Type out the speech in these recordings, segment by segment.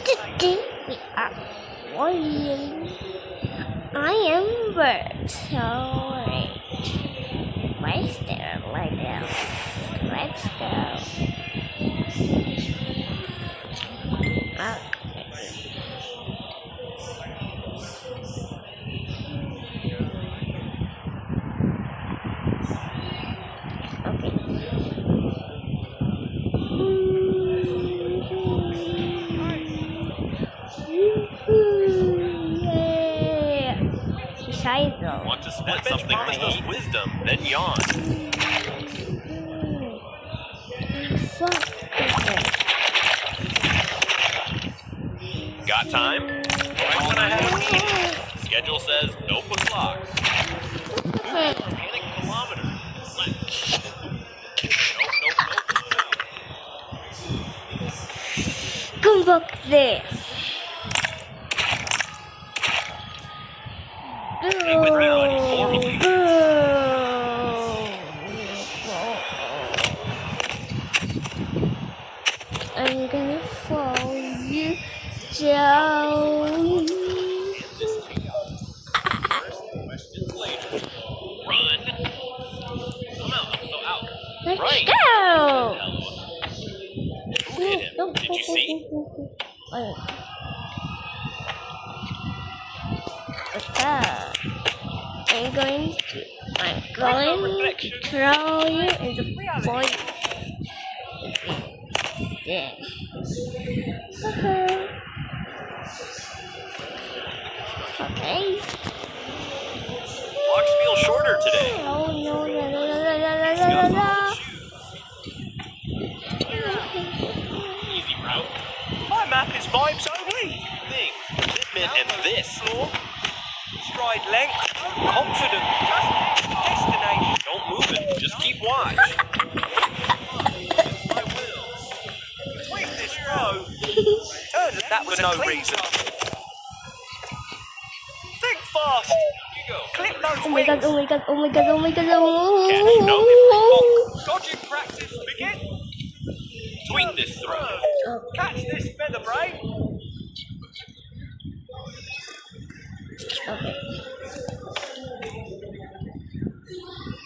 Today we are playing I Am Bird. Alright. Let's there like that. Let's go. Want to split something with wisdom, then yawn. Got time? Right when I have a meeting. Schedule says nope o'clock. Panic kilometer. Nope. Come back there. They withdraw formally. I'm gonna follow you down. Run. Come out, I'm so out. Let's Right. go. Who hit him? Did you see? I'm going to throw you in the void. Yeah. Okay. Blocks feel shorter today. Oh no, la la la la la la la. Easy route. My map is vibes only. Things, commitment, and this. Stride length, confident, destination. Don't move it, just keep watch. I will. Tweak this row. That was no reason. Think fast. You go. Clip those Oh my god, wings. oh my god, oh my god, oh my god, oh Catch, no my god. dodging practice, begin. Tweak this throw. Catch this feather brain. Okay.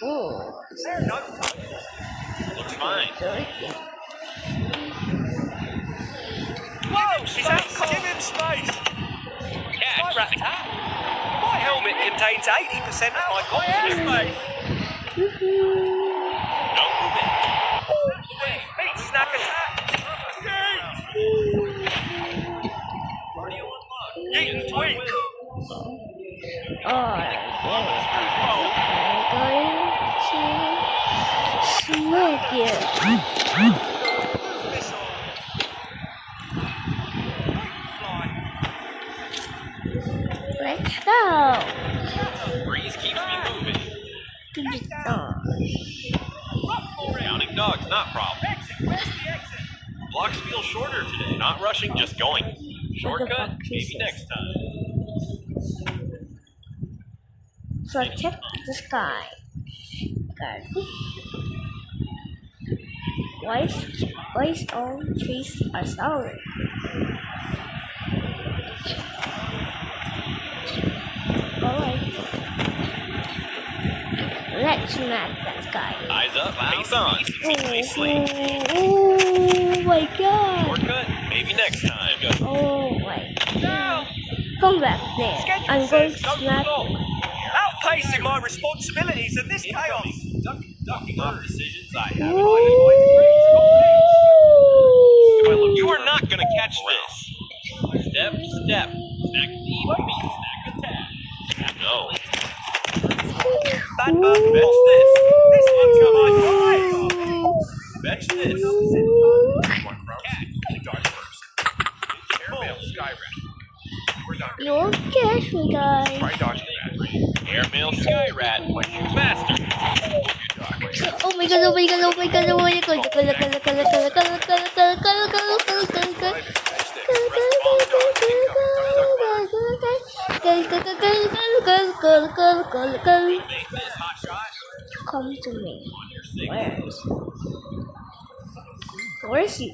Oh. There, no. Looks fine. Whoa, she's out. Give him space. Catch. My helmet contains 80% of my confidence space. Don't move it. Beat snack attack. Yeet tweak. I'm going to smack you. Let's go. Breeze keeps me moving. To the song. Counting dogs, not problem. Blocks feel shorter today. Not rushing, just going. Shortcut, maybe next time. So check the sky. Good. Why all trees are solid? Alright. Let's map that sky. Eyes up, face on. Easily sleep. Oh my god. Shortcut, maybe next time. Oh my god. Come back there. I'm going to snap you. Outpacing my responsibilities in this chaos. Ducking off decisions I have. You are not going to catch this. Step, step. Snack deep, snack attack. No. Bad bird, fetch this. This one's got my fire. Fetch this. Catch. Dart first. Airmail, Skyrat. We're done. You'll catch me, guys. Try dodging that. Airmail, Skyrat. Faster. Oh my god, oh my god, oh my god, oh my god. Come to me. Where is he?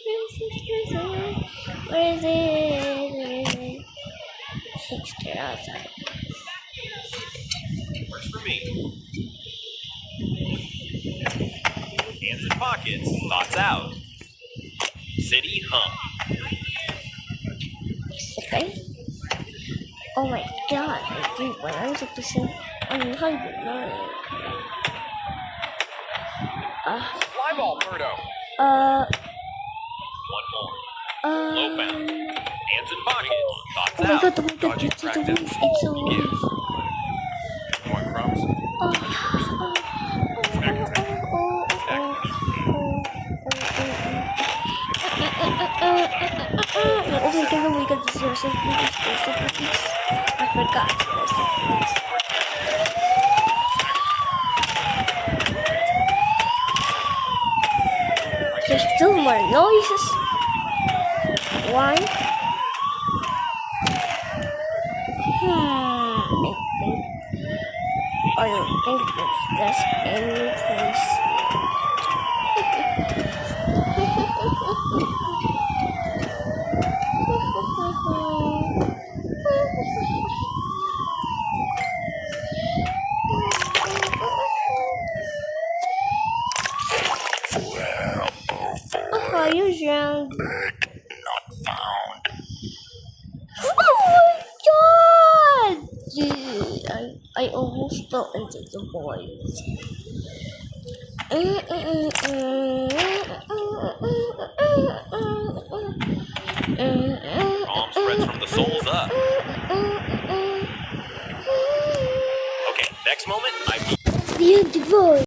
Where is it? Shakespeare outside. Works for me. Hands in pockets, thoughts out. City hum. Okay. Oh my god, I did 100%. I'm 109. Fly ball, Birdo. One more. Low bound. Hands in pocket. Thoughts Oh my out. god, Dodging it's a waste, practice. it's a waste. Gives. More crumbs. Snack attack. Snack attack. Oh my god, this is so please. I forgot. There's still more noises. Why? I don't think there's any place. Oh, you drowned. Not found. Oh my god! Dude, I almost fell into the void. Palm spreads from the soles up. Okay, next moment, I Beautiful.